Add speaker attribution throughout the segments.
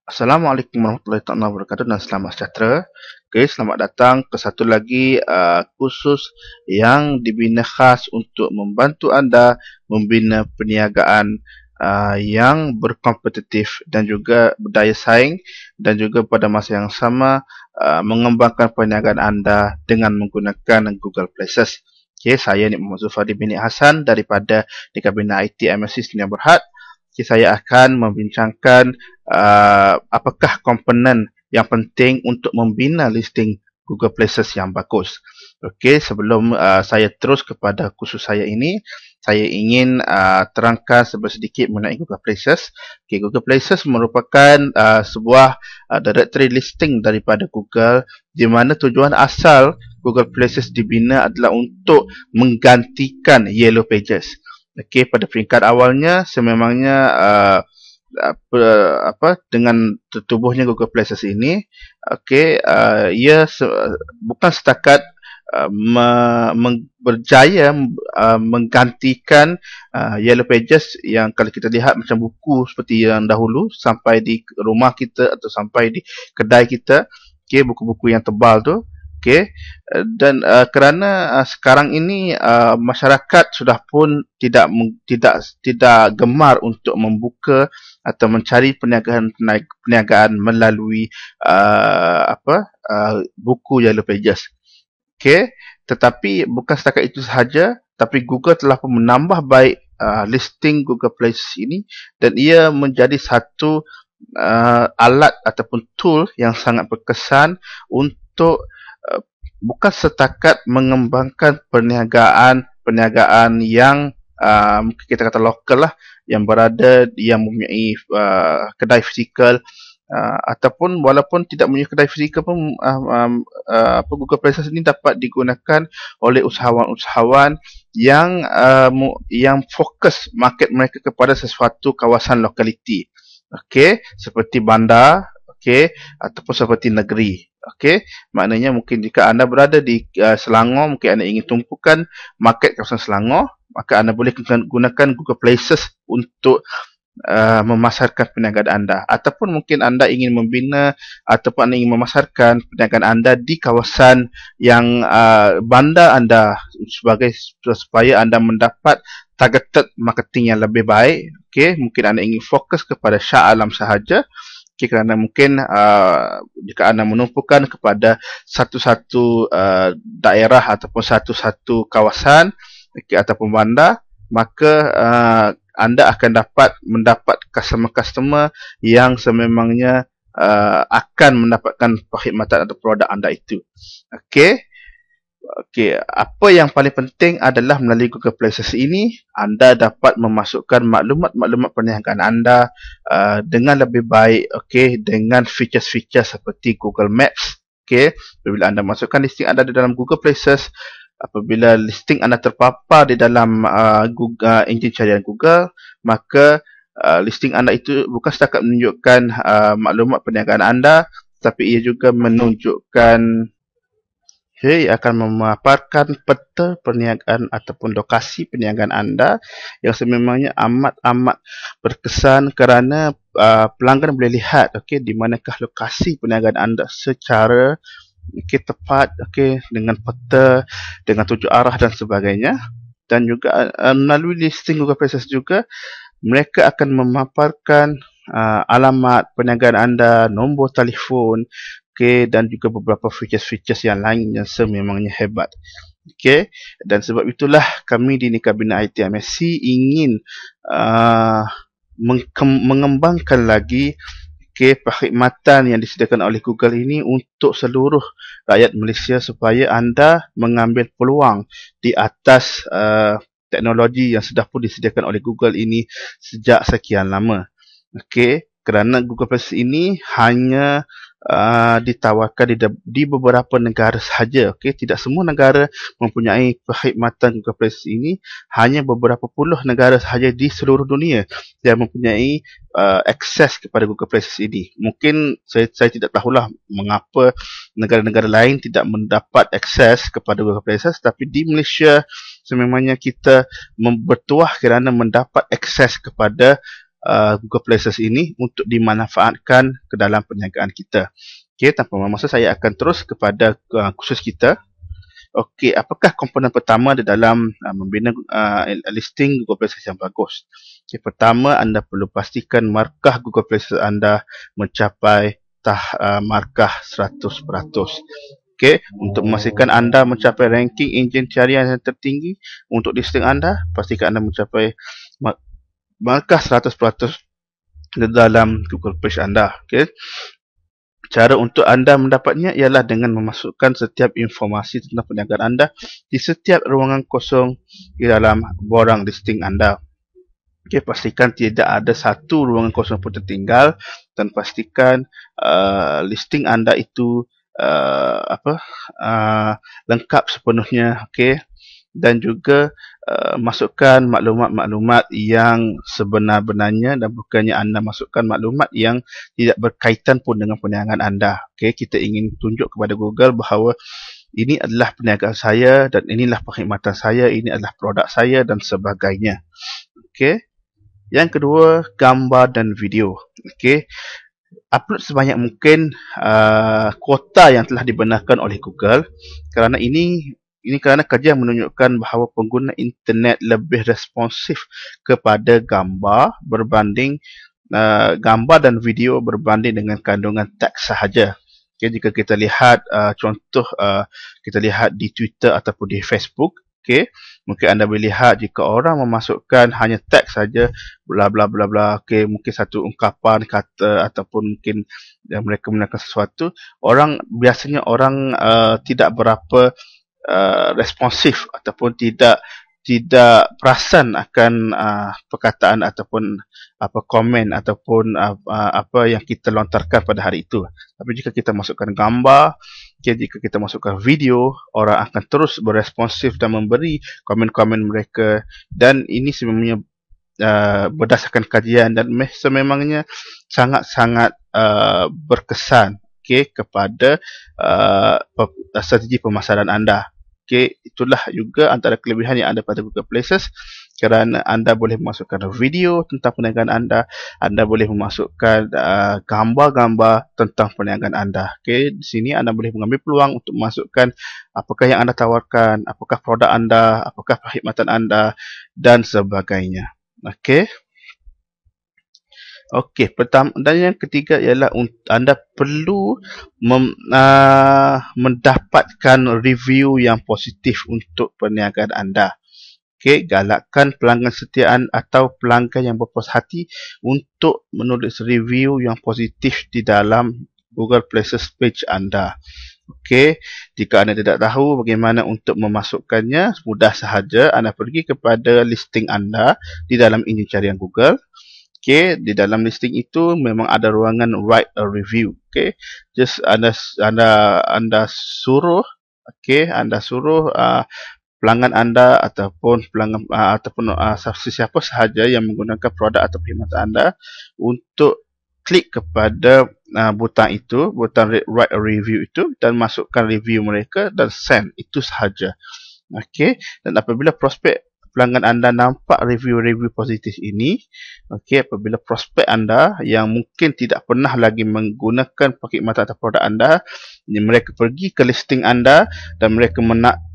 Speaker 1: Assalamualaikum warahmatullahi taala wabarakatuh dan selamat sejahtera. Okay, selamat datang ke satu lagi kursus yang dibina khas untuk membantu anda membina perniagaan yang berkompetitif dan juga berdaya saing, dan juga pada masa yang sama mengembangkan perniagaan anda dengan menggunakan Google Places. Okay, saya ni Muhammad Zulfadi bin Hasan daripada Nikabina IT MSc Sdn Bhd. Okay, saya akan membincangkan apakah komponen yang penting untuk membina listing Google Places yang bagus. Okey, sebelum saya terus kepada kursus saya ini, saya ingin terangkan sedikit mengenai Google Places. Okey, Google Places merupakan sebuah directory listing daripada Google, di mana tujuan asal Google Places dibina adalah untuk menggantikan Yellow Pages. Okey, pada peringkat awalnya sememangnya dengan tertubuhnya Google Places ini, okey, ia bukan setakat berjaya menggantikan Yellow Pages yang kalau kita lihat macam buku seperti yang dahulu sampai di rumah kita atau sampai di kedai kita, okey, buku-buku yang tebal tu. Okay. Dan kerana sekarang ini masyarakat sudah pun tidak gemar untuk membuka atau mencari perniagaan melalui buku Yellow Pages. Okay. Tetapi bukan setakat itu sahaja, tapi Google telah pun menambah baik listing Google Places ini, dan ia menjadi satu alat ataupun tool yang sangat berkesan untuk bukan setakat mengembangkan perniagaan yang mungkin kita kata lokal lah, yang mempunyai kedai fizikal, ataupun walaupun tidak mempunyai kedai fizikal pun Google Places ini dapat digunakan oleh usahawan-usahawan yang fokus market mereka kepada sesuatu kawasan lokaliti. Okey, seperti bandar, okey, ataupun seperti negeri. Okey, maknanya mungkin jika anda berada di Selangor, mungkin anda ingin tumpukan market kawasan Selangor, maka anda boleh gunakan Google Places untuk memasarkan perniagaan anda. Ataupun mungkin anda ingin membina ataupun anda ingin memasarkan perniagaan anda di kawasan yang bandar anda, supaya anda mendapat targeted marketing yang lebih baik. Okey, mungkin anda ingin fokus kepada Shah Alam sahaja. Okay, kerana mungkin jika anda menumpukan kepada satu-satu daerah ataupun satu-satu kawasan, okay, ataupun bandar, maka anda akan mendapat customer-customer yang sememangnya akan mendapatkan perkhidmatan atau produk anda itu. Okey. Okey, apa yang paling penting adalah melalui Google Places ini anda dapat memasukkan maklumat-maklumat perniagaan anda dengan lebih baik, okey, dengan features-features seperti Google Maps. Okey, apabila anda masukkan listing anda di dalam Google Places, apabila listing anda terpapar di dalam enjin carian Google, maka listing anda itu bukan setakat menunjukkan maklumat perniagaan anda, tapi ia juga menunjukkan, akan memaparkan peta perniagaan ataupun lokasi perniagaan anda yang sememangnya amat-amat berkesan, kerana pelanggan boleh lihat, okey, di manakah lokasi perniagaan anda secara tepat, okey, dengan peta, dengan tujuh arah dan sebagainya. Dan juga melalui listing Google Places juga mereka akan memaparkan alamat perniagaan anda, nombor telefon, okay, dan juga beberapa features-features yang lain yang sememangnya hebat. Okay. Dan sebab itulah kami di Nikabina IT MSc ingin mengembangkan lagi, okay, perkhidmatan yang disediakan oleh Google ini untuk seluruh rakyat Malaysia, supaya anda mengambil peluang di atas teknologi yang sudah pun disediakan oleh Google ini sejak sekian lama. Okay. Kerana Google Places ini hanya ditawarkan di beberapa negara sahaja. Okay. Tidak semua negara mempunyai perkhidmatan Google Places ini. Hanya beberapa puluh negara sahaja di seluruh dunia yang mempunyai akses kepada Google Places ini. Mungkin saya tidak tahulah mengapa negara-negara lain tidak mendapat akses kepada Google Places, tapi di Malaysia sememangnya kita bertuah kerana mendapat akses kepada Google Places ini untuk dimanfaatkan ke dalam perniagaan kita. Okey, tanpa masa saya akan terus kepada kursus kita. Okey, apakah komponen pertama di dalam membina listing Google Places yang bagus? Okey, pertama, anda perlu pastikan markah Google Places anda mencapai markah 100%. Okey, untuk memastikan anda mencapai ranking enjin carian yang tertinggi untuk listing anda, pastikan anda mencapai markah 100% di dalam Google Page anda. Okey. Cara untuk anda mendapatnya ialah dengan memasukkan setiap informasi tentang perniagaan anda di setiap ruangan kosong di dalam borang listing anda. Okey, pastikan tidak ada satu ruangan kosong pun tertinggal dan pastikan listing anda itu lengkap sepenuhnya. Okey. Dan juga masukkan maklumat-maklumat yang sebenar-benarnya dan bukannya anda masukkan maklumat yang tidak berkaitan pun dengan perniagaan anda. Okey, kita ingin tunjuk kepada Google bahawa ini adalah perniagaan saya dan inilah perkhidmatan saya, ini adalah produk saya dan sebagainya. Okey. Yang kedua, gambar dan video. Okey. Upload sebanyak mungkin kuota yang telah dibenarkan oleh Google, kerana ini kerana kajian menunjukkan bahawa pengguna internet lebih responsif kepada gambar berbanding gambar dan video berbanding dengan kandungan teks sahaja. Okay, jika kita lihat contoh kita lihat di Twitter ataupun di Facebook, okay, mungkin anda boleh lihat jika orang memasukkan hanya teks saja, bla bla bla bla, okay, mungkin satu ungkapan kata ataupun mungkin mereka menggunakan sesuatu, biasanya orang tidak berapa responsif ataupun tidak perasan akan perkataan ataupun komen ataupun apa yang kita lontarkan pada hari itu. Tapi jika kita masukkan gambar, jika kita masukkan video, orang akan terus beresponsif dan memberi komen-komen mereka, dan ini sebenarnya berdasarkan kajian dan sememangnya sangat-sangat berkesan, okay, kepada strategi pemasaran anda. Okay, itulah juga antara kelebihan yang ada pada Google Places, kerana anda boleh memasukkan video tentang perniagaan anda boleh memasukkan gambar-gambar tentang perniagaan anda. Okay, di sini anda boleh mengambil peluang untuk memasukkan apakah yang anda tawarkan, apakah produk anda, apakah perkhidmatan anda dan sebagainya. Okay. Okey, pertama dan yang ketiga ialah anda perlu mendapatkan review yang positif untuk perniagaan anda. Okey, galakkan pelanggan setiaan atau pelanggan yang berpuas hati untuk menulis review yang positif di dalam Google Places page anda. Okey, jika anda tidak tahu bagaimana untuk memasukkannya, mudah sahaja anda pergi kepada listing anda di dalam enjin carian Google. Okay, di dalam listing itu memang ada ruangan write a review. Okay, just anda suruh, okay, anda suruh pelanggan anda ataupun pelanggan siapa sahaja yang menggunakan produk atau perkhidmatan anda untuk klik kepada butang itu, butang write a review itu, dan masukkan review mereka dan send. Itu sahaja. Okay, dan apabila prospek pelanggan anda nampak review-review positif ini, okey, apabila prospek anda yang mungkin tidak pernah lagi menggunakan perkhidmatan atau produk anda, mereka pergi ke listing anda dan mereka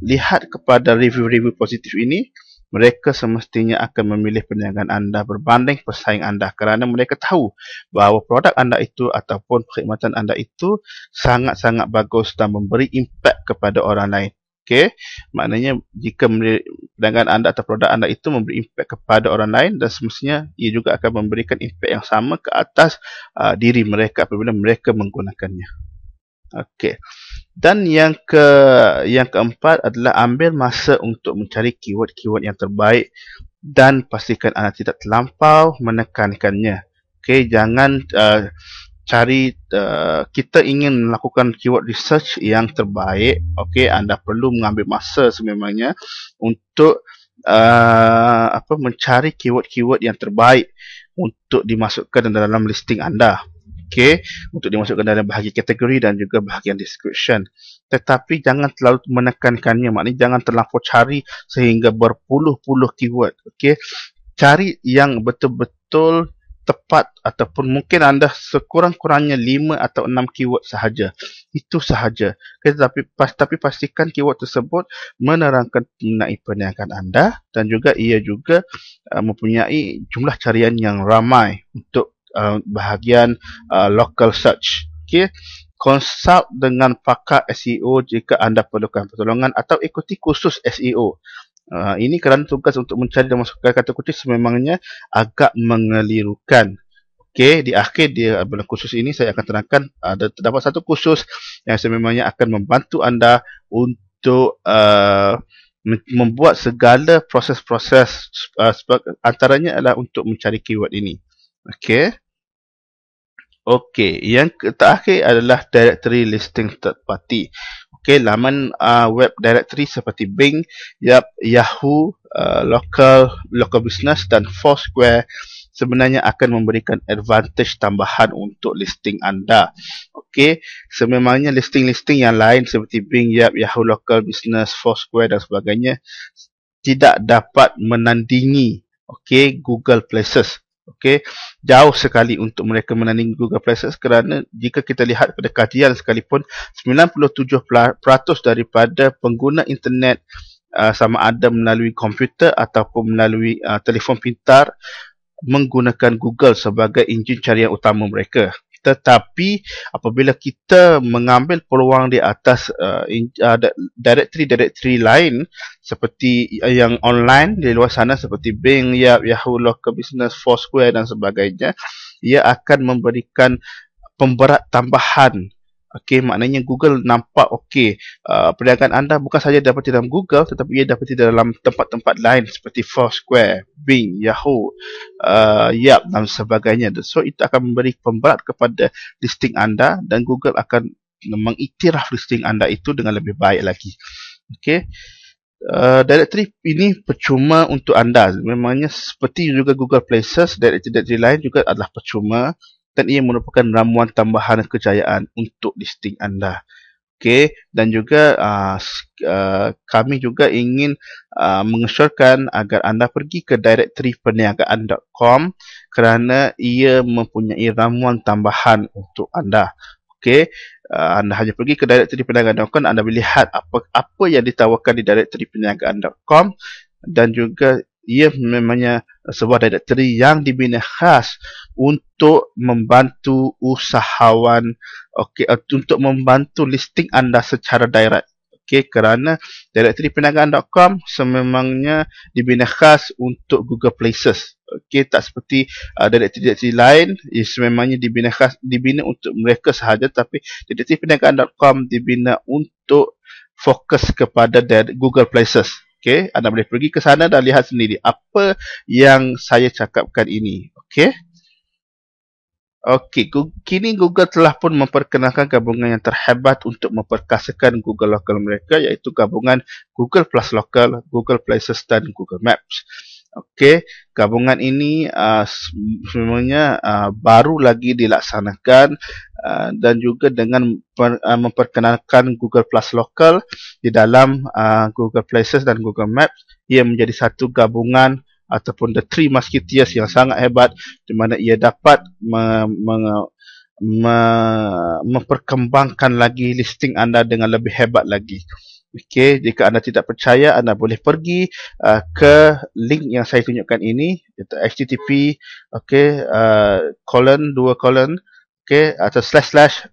Speaker 1: lihat kepada review-review positif ini, mereka semestinya akan memilih perniagaan anda berbanding pesaing anda, kerana mereka tahu bahawa produk anda itu ataupun perkhidmatan anda itu sangat-sangat bagus dan memberi impak kepada orang lain. Okay, maknanya jika perniagaan anda atau produk anda itu memberi impak kepada orang lain, dan semestinya ia juga akan memberikan impak yang sama ke atas diri mereka apabila mereka menggunakannya. Okay, dan yang keempat adalah ambil masa untuk mencari keyword-keyword yang terbaik dan pastikan anda tidak terlampau menekankannya. Okay, jangan kita ingin melakukan keyword research yang terbaik. Okey, anda perlu mengambil masa sememangnya untuk mencari keyword-keyword yang terbaik untuk dimasukkan dalam listing anda. Okey, untuk dimasukkan dalam bahagian kategori dan juga bahagian description. Tetapi jangan terlalu menekankannya, maknanya jangan terlampau cari sehingga berpuluh-puluh keyword. Okey, cari yang betul-betul tepat ataupun mungkin anda sekurang-kurangnya 5 atau 6 keyword sahaja. Itu sahaja. Okay, tapi pastikan keyword tersebut menerangkan mengenai perniagaan anda dan juga ia juga mempunyai jumlah carian yang ramai untuk bahagian local search. Okay. Konsult dengan pakar SEO jika anda perlukan pertolongan atau ikuti kursus SEO. Ini kerana tugas untuk mencari dan masukkan kata kunci sememangnya agak mengelirukan. Okey, di akhir dalam kursus ini saya akan terangkan terdapat satu kursus yang sememangnya akan membantu anda untuk membuat segala proses-proses, antaranya adalah untuk mencari keyword ini. Okey. Okey, yang terakhir adalah directory listing third party. Okey, laman web directory seperti Bing, Yahoo, local business dan Foursquare sebenarnya akan memberikan advantage tambahan untuk listing anda. Okey, sememangnya listing-listing yang lain seperti Bing, Yahoo, local business, Foursquare dan sebagainya tidak dapat menandingi Google Places. Okey, jauh sekali untuk mereka menandingi Google Places kerana jika kita lihat pada kajian sekalipun 97% daripada pengguna internet sama ada melalui komputer ataupun melalui telefon pintar menggunakan Google sebagai enjin carian utama mereka. Tetapi apabila kita mengambil peluang di atas directory lain seperti yang online di luar sana seperti Bing, Yahoo, local business, Foursquare dan sebagainya, ia akan memberikan pemberat tambahan. Okey, maknanya Google nampak perniagaan anda bukan saja dapat dalam Google tetapi ia dapat dalam tempat-tempat lain seperti Foursquare, Bing, Yahoo, dan sebagainya. So itu akan memberi pemberat kepada listing anda dan Google akan mengiktiraf listing anda itu dengan lebih baik lagi. Okey. Directory ini percuma untuk anda. Memangnya seperti juga Google Places, directory lain juga adalah percuma. Dan ia merupakan ramuan tambahan kejayaan untuk listing anda. Okey, dan juga kami juga ingin mengesyorkan agar anda pergi ke directory perniagaan.com kerana ia mempunyai ramuan tambahan untuk anda. Okey, anda hanya pergi ke directory perniagaan.com, anda boleh lihat apa yang ditawarkan di directory perniagaan.com dan juga ia memangnya sebuah directory yang dibina khas untuk membantu usahawan, untuk membantu listing anda secara direct. Kerana directory perniagaan.com sememangnya dibina khas untuk Google Places. Tak seperti directory lain yang sememangnya dibina untuk mereka sahaja, tapi directory perniagaan.com dibina untuk fokus kepada Google Places. Anda boleh pergi ke sana dan lihat sendiri apa yang saya cakapkan ini. Kini Google telah pun memperkenalkan gabungan yang terhebat untuk memperkasakan Google Local mereka, iaitu gabungan Google Plus Local, Google Places dan Google Maps. Gabungan ini sebenarnya baru lagi dilaksanakan dan juga dengan memperkenalkan Google Plus Local di dalam Google Places dan Google Maps, ia menjadi satu gabungan ataupun the three musketeers yang sangat hebat di mana ia dapat memperkembangkan lagi listing anda dengan lebih hebat lagi. Jika anda tidak percaya, anda boleh pergi ke link yang saya tunjukkan ini, iaitu http atau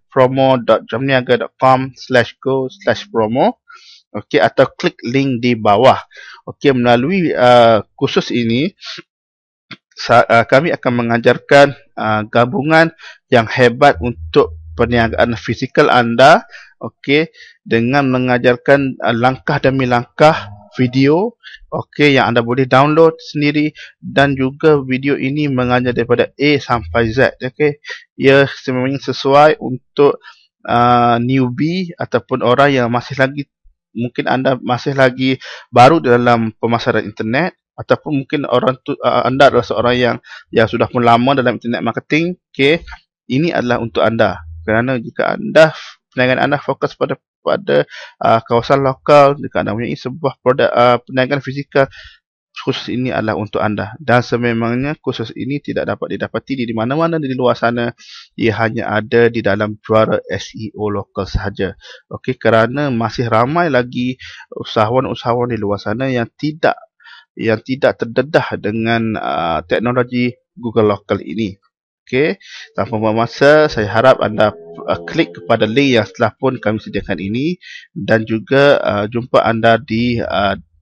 Speaker 1: /promo.jamniaga.com/go/promo atau klik link di bawah. Melalui kursus ini kami akan mengajarkan gabungan yang hebat untuk perniagaan fizikal anda, dengan mengajarkan langkah demi langkah video yang anda boleh download sendiri, dan juga video ini mengajar daripada A sampai Z. Ia sebenarnya sesuai untuk newbie ataupun orang yang mungkin anda masih lagi baru dalam pemasaran internet, ataupun mungkin anda adalah seorang yang sudah pun lama dalam internet marketing. Ini adalah untuk anda, kerana jika perniagaan anda fokus pada kawasan lokal, jika anda mempunyai sebuah produk perniagaan fizikal, kursus ini adalah untuk anda. Dan sememangnya kursus ini tidak dapat didapati di mana-mana di luar sana. Ia hanya ada di dalam Juara SEO lokal sahaja. Okey, kerana masih ramai lagi usahawan-usahawan di luar sana yang tidak terdedah dengan teknologi Google Local ini. Okey, tanpa membuang masa, saya harap anda klik kepada link yang telah pun kami sediakan ini dan juga jumpa anda di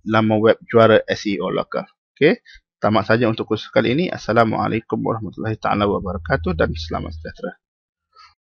Speaker 1: laman web Juara SEO Lokal. Okey, tamat saja untuk kursus kali ini. Assalamualaikum warahmatullahi taala wabarakatuh dan selamat sejahtera.